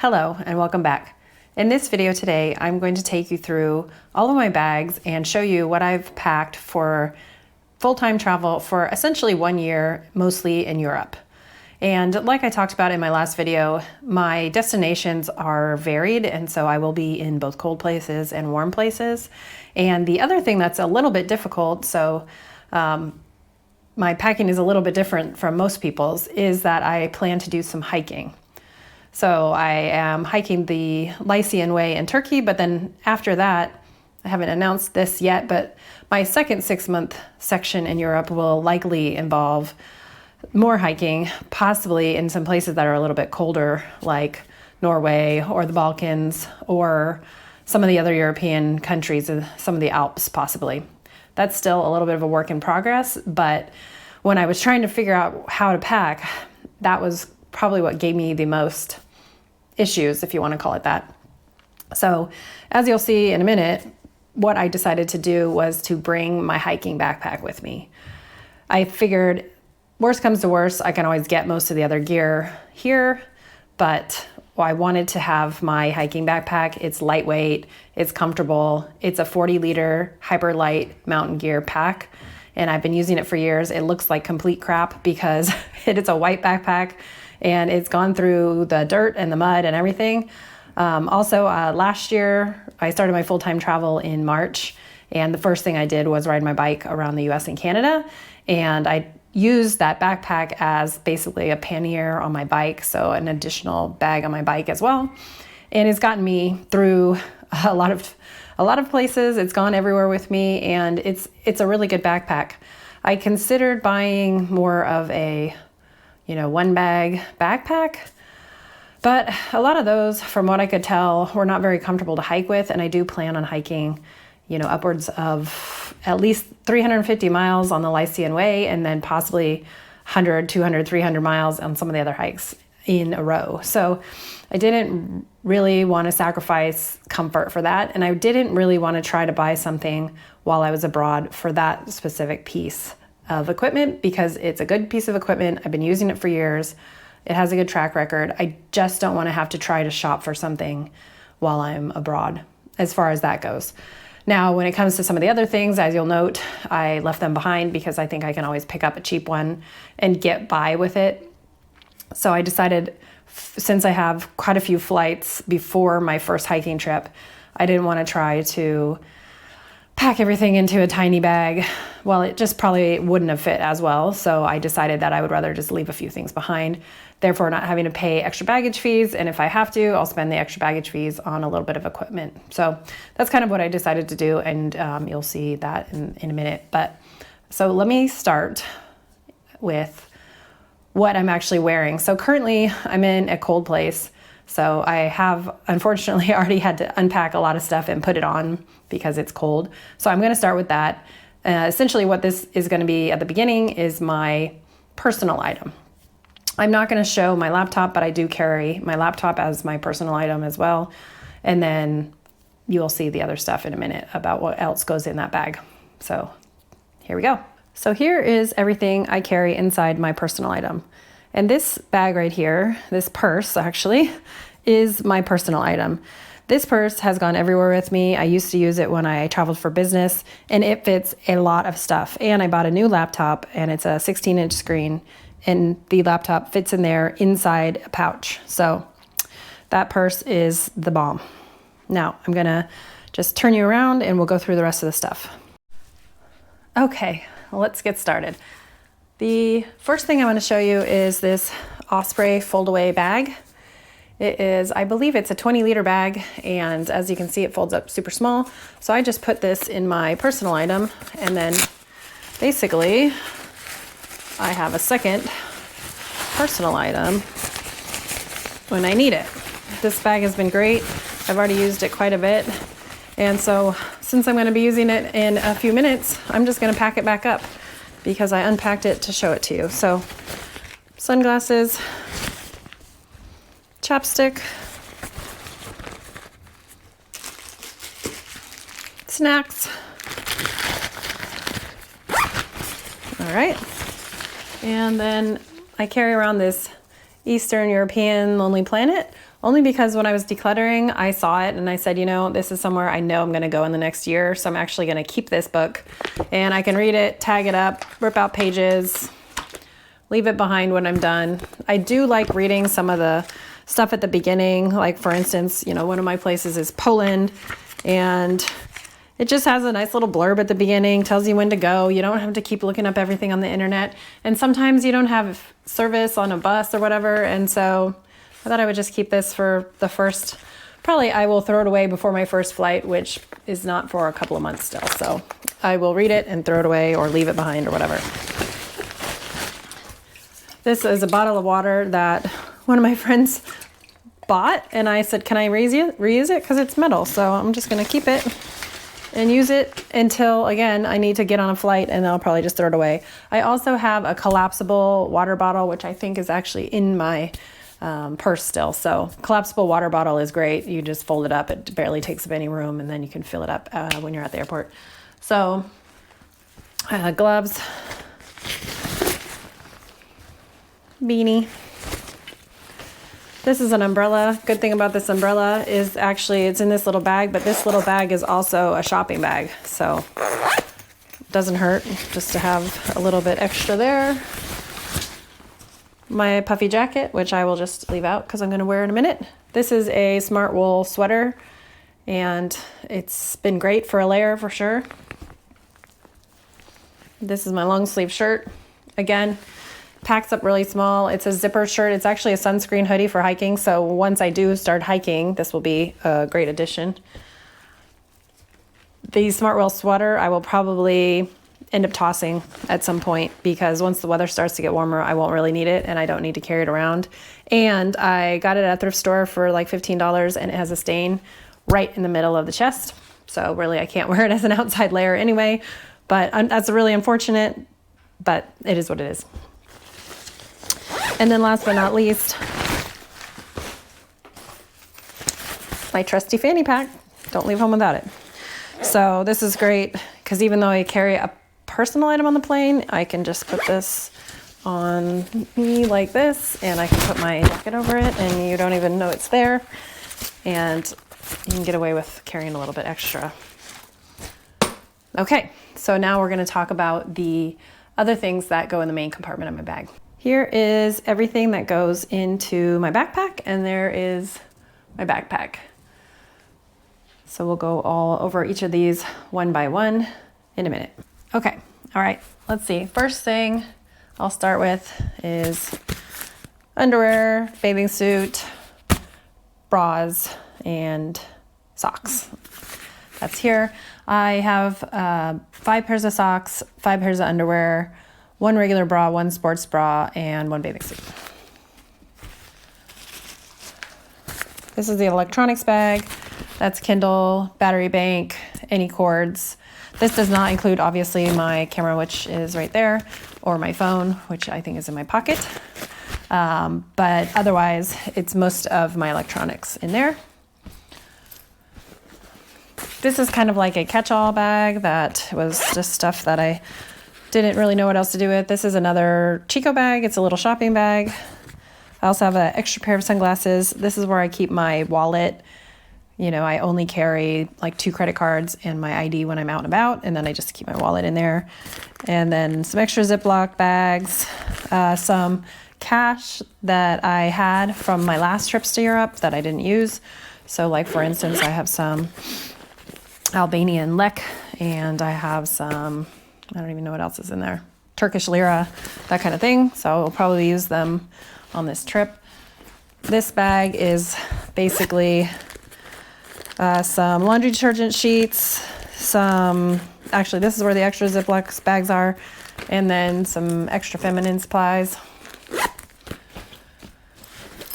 Hello and welcome back. In this video today, I'm going to take you through all of my bags and show you what I've packed for full-time travel for essentially 1 year, mostly in Europe. And like I talked about in my last video, my destinations are varied, and so I will be in both cold places and warm places. And the other thing that's a little bit difficult, my packing is a little bit different from most people's, is that I plan to do some hiking. So I am hiking the Lycian way in Turkey, but then after that, I haven't announced this yet, but my second 6-month section in Europe will likely involve more hiking, possibly in some places that are a little bit colder, like Norway or the Balkans, or some of the other European countries, some of the Alps possibly. That's still a little bit of a work in progress, but when I was trying to figure out how to pack, that was probably what gave me the most issues, if you want to call it that. So as you'll see in a minute, what I decided to do was to bring my hiking backpack with me. I figured worst comes to worst, I can always get most of the other gear here, but I wanted to have my hiking backpack. It's lightweight, it's comfortable, it's a 40-liter hyper light mountain gear pack, and I've been using it for years. It looks like complete crap because it's a white backpack and it's gone through the dirt and the mud and everything. Last year, I started my full-time travel in March, and the first thing I did was ride my bike around the US and Canada, and I used that backpack as basically a pannier on my bike, so an additional bag on my bike as well. And it's gotten me through a lot of places. It's gone everywhere with me, and it's a really good backpack. I considered buying more of a, one bag backpack, but a lot of those, from what I could tell, were not very comfortable to hike with, and I do plan on hiking, upwards of at least 350 miles on the Lycian way, and then possibly 100, 200, 300 miles on some of the other hikes in a row. So I didn't really want to sacrifice comfort for that, and I didn't really want to try to buy something while I was abroad for that specific piece of equipment, because it's a good piece of equipment. I've been using it for years. It has a good track record. I just don't want to have to try to shop for something while I'm abroad, as far as that goes. Now, when it comes to some of the other things, as you'll note, I left them behind because I think I can always pick up a cheap one and get by with it. So I decided, since I have quite a few flights before my first hiking trip, I didn't want to try to pack everything into a tiny bag. Well, it just probably wouldn't have fit as well. So I decided that I would rather just leave a few things behind, therefore not having to pay extra baggage fees. And if I have to, I'll spend the extra baggage fees on a little bit of equipment. So that's kind of what I decided to do. And you'll see that in a minute. So let me start with what I'm actually wearing. So currently I'm in a cold place. So I have, unfortunately, already had to unpack a lot of stuff and put it on because it's cold. So I'm going to start with that. Essentially what this is going to be at the beginning is my personal item. I'm not going to show my laptop, but I do carry my laptop as my personal item as well. And then you'll see the other stuff in a minute about what else goes in that bag. So here we go. So here is everything I carry inside my personal item. And this bag right here, this purse actually, is my personal item. This purse has gone everywhere with me. I used to use it when I traveled for business, and it fits a lot of stuff. And I bought a new laptop, and it's a 16-inch screen, and the laptop fits in there inside a pouch. So that purse is the bomb. Now I'm gonna just turn you around and we'll go through the rest of the stuff. Okay, well, let's get started. The first thing I want to show you is this Osprey fold-away bag. It is, I believe it's a 20-liter bag, and as you can see, it folds up super small. So I just put this in my personal item, and then basically I have a second personal item when I need it. This bag has been great. I've already used it quite a bit. And so since I'm going to be using it in a few minutes, I'm just going to pack it back up because I unpacked it to show it to you. So sunglasses, chapstick, snacks. All right. And then I carry around this Eastern European Lonely Planet, only because when I was decluttering, I saw it and I said, you know, this is somewhere I know I'm going to go in the next year. So I'm actually going to keep this book and I can read it, tag it up, rip out pages, leave it behind when I'm done. I do like reading some of the stuff at the beginning. Like for instance, you know, one of my places is Poland, and it just has a nice little blurb at the beginning, tells you when to go. You don't have to keep looking up everything on the internet. And sometimes you don't have service on a bus or whatever. And so I thought I would just keep this for the first, probably I will throw it away before my first flight, which is not for a couple of months still. So I will read it and throw it away or leave it behind or whatever. This is a bottle of water that one of my friends bought, and I said, can I reuse it? Because it's metal. So I'm just going to keep it and use it until, again, I need to get on a flight, and I'll probably just throw it away. I also have a collapsible water bottle, which I think is actually in my purse still. So collapsible water bottle is great. You just fold it up. It barely takes up any room, and then you can fill it up when you're at the airport. So gloves, beanie. This is an umbrella. Good thing about this umbrella is actually it's in this little bag, but this little bag is also a shopping bag. So it doesn't hurt just to have a little bit extra there. My puffy jacket, which I will just leave out because I'm going to wear in a minute. This is a smart wool sweater, and it's been great for a layer for sure. This is my long sleeve shirt. Again, packs up really small. It's a zipper shirt. It's actually a sunscreen hoodie for hiking. So once I do start hiking, this will be a great addition. The Smartwell sweater, I will probably end up tossing at some point because once the weather starts to get warmer, I won't really need it and I don't need to carry it around. And I got it at a thrift store for like $15 and it has a stain right in the middle of the chest. So really I can't wear it as an outside layer anyway, but that's really unfortunate, but it is what it is. And then last but not least, my trusty fanny pack. Don't leave home without it. So this is great because even though I carry a personal item on the plane, I can just put this on me like this and I can put my jacket over it and you don't even know it's there. And you can get away with carrying a little bit extra. Okay, so now we're going to talk about the other things that go in the main compartment of my bag. Here is everything that goes into my backpack, and there is my backpack. So we'll go all over each of these one by one in a minute. Okay, all right, let's see. First thing I'll start with is underwear, bathing suit, bras, and socks. That's here. I have 5 pairs of socks, 5 pairs of underwear, 1 regular bra, 1 sports bra, and 1 bathing suit. This is the electronics bag. That's Kindle, battery bank, any cords. This does not include, obviously, my camera, which is right there, or my phone, which I think is in my pocket. But otherwise, it's most of my electronics in there. This is kind of like a catch-all bag that was just stuff that I didn't really know what else to do with. This is another Chico bag. It's a little shopping bag. I also have an extra pair of sunglasses. This is where I keep my wallet. You know, I only carry like 2 credit cards and my ID when I'm out and about, and then I just keep my wallet in there. And then some extra Ziploc bags, some cash that I had from my last trips to Europe that I didn't use. So like for instance, I have some Albanian lek, and I have some, I don't even know what else is in there, Turkish lira, that kind of thing. So I'll probably use them on this trip. This bag is basically some laundry detergent sheets, actually this is where the extra Ziploc bags are, and then some extra feminine supplies.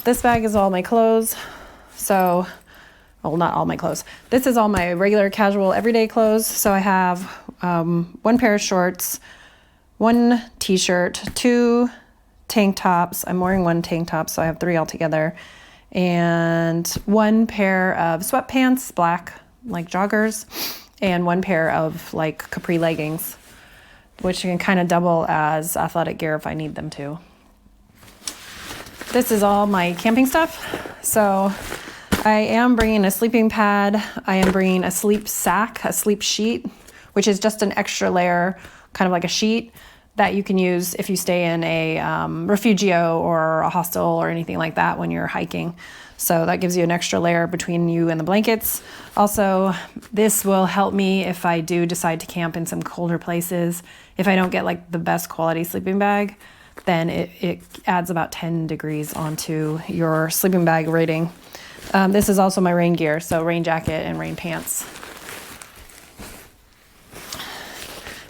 This bag is all my clothes. So, well, not all my clothes. This is all my regular casual everyday clothes. So I have 1 pair of shorts, 1 t-shirt, 2 tank tops. I'm wearing 1 tank top, so I have 3 altogether. And 1 pair of sweatpants, black, like joggers, and 1 pair of like capri leggings, which can kind of double as athletic gear if I need them to. This is all my camping stuff. So I am bringing a sleeping pad. I am bringing a sleep sack, a sleep sheet, which is just an extra layer, kind of like a sheet that you can use if you stay in a refugio or a hostel or anything like that when you're hiking. So that gives you an extra layer between you and the blankets. Also, this will help me if I do decide to camp in some colder places. If I don't get like the best quality sleeping bag, then it adds about 10 degrees onto your sleeping bag rating. This is also my rain gear, so rain jacket and rain pants.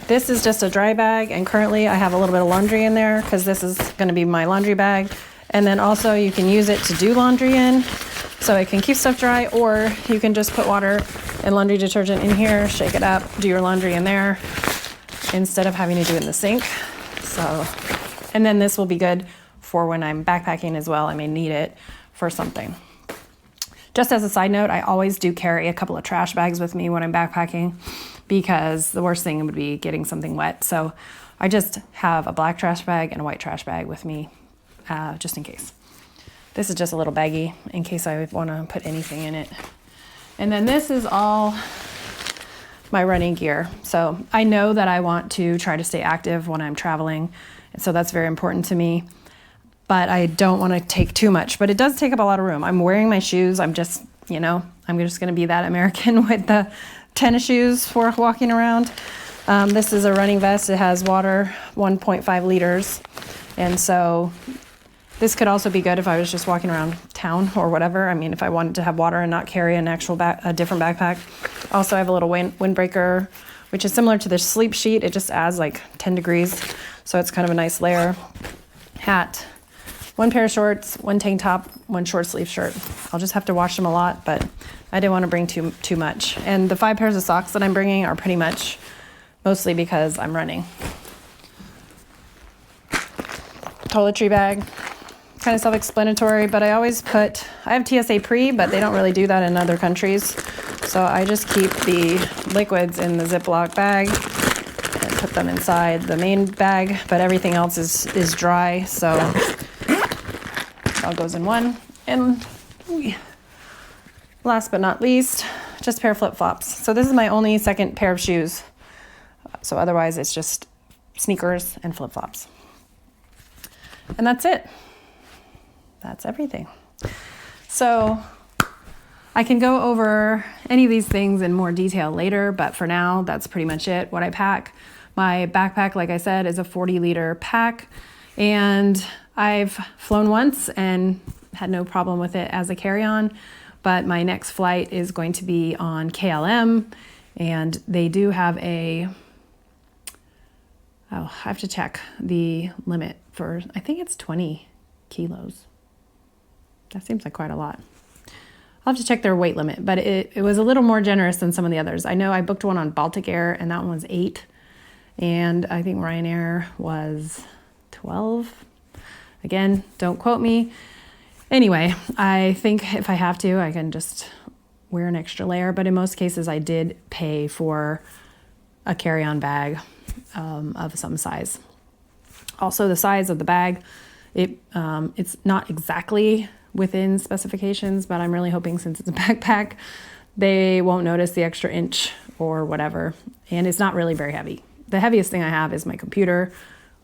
This is just a dry bag, and currently I have a little bit of laundry in there because this is going to be my laundry bag. And then also you can use it to do laundry in, so it can keep stuff dry, or you can just put water and laundry detergent in here, shake it up, do your laundry in there instead of having to do it in the sink. So, and then this will be good for when I'm backpacking as well. I may need it for something. Just as a side note, I always do carry a couple of trash bags with me when I'm backpacking because the worst thing would be getting something wet. So I just have a black trash bag and a white trash bag with me just in case. This is just a little baggie in case I want to put anything in it. And then this is all my running gear. So I know that I want to try to stay active when I'm traveling, and so that's very important to me. But I don't want to take too much, but it does take up a lot of room. I'm wearing my shoes. I'm just going to be that American with the tennis shoes for walking around. This is a running vest. It has water, 1.5 liters. And so this could also be good if I was just walking around town or whatever. I mean, if I wanted to have water and not carry an actual a different backpack. Also, I have a little windbreaker, which is similar to the sleep sheet. It just adds like 10 degrees. So it's kind of a nice layer. Hat, one pair of shorts, one tank top, one short sleeve shirt. I'll just have to wash them a lot, but I didn't want to bring too much. And the 5 pairs of socks that I'm bringing are pretty much mostly because I'm running. Toiletry bag, kind of self-explanatory, but I have TSA pre, but they don't really do that in other countries. So I just keep the liquids in the Ziploc bag and put them inside the main bag, but everything else is dry, so it all goes in one. And last but not least, just a pair of flip-flops. So this is my only second pair of shoes. So otherwise it's just sneakers and flip-flops. And that's it. That's everything. So I can go over any of these things in more detail later, but for now, that's pretty much it, what I pack. My backpack, like I said, is a 40-liter pack, and I've flown once and had no problem with it as a carry-on, but my next flight is going to be on KLM, and they do have I have to check the limit for, I think it's 20 kilos. That seems like quite a lot. I'll have to check their weight limit, but it was a little more generous than some of the others. I know I booked one on Baltic Air, and that one was 8. And I think Ryanair was 12. Again, don't quote me. Anyway, I think if I have to, I can just wear an extra layer. But in most cases, I did pay for a carry-on bag of some size. Also, the size of the bag, it's not exactly within specifications, but I'm really hoping since it's a backpack, they won't notice the extra inch or whatever. And it's not really very heavy. The heaviest thing I have is my computer,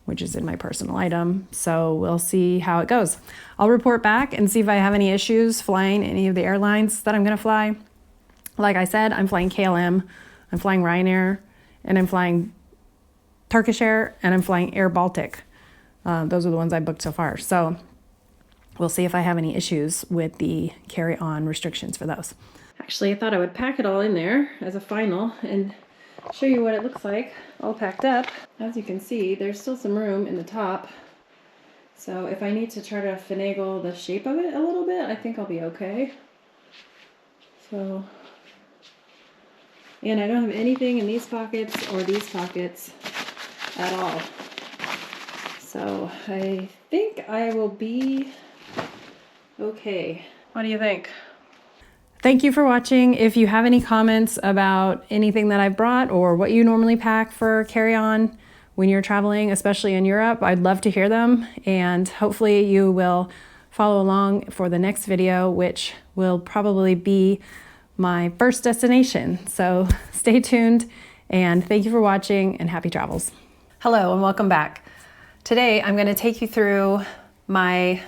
which is in my personal item. So we'll see how it goes. I'll report back and see if I have any issues flying any of the airlines that I'm gonna fly. Like I said, I'm flying KLM, I'm flying Ryanair, and I'm flying Turkish Air, and I'm flying Air Baltic. Those are the ones I booked so far. So we'll see if I have any issues with the carry-on restrictions for those. Actually, I thought I would pack it all in there as a final and show you what it looks like all packed up. As you can see, there's still some room in the top. So if I need to try to finagle the shape of it a little bit, I think I'll be okay. So, and I don't have anything in these pockets or these pockets at all. So I think I will be okay. What do you think? Thank you for watching. If you have any comments about anything that I've brought or what you normally pack for carry-on when you're traveling, especially in Europe, I'd love to hear them, and hopefully you will follow along for the next video, which will probably be my first destination. So stay tuned, and thank you for watching, and happy travels. Hello and welcome back. Today I'm going to take you through my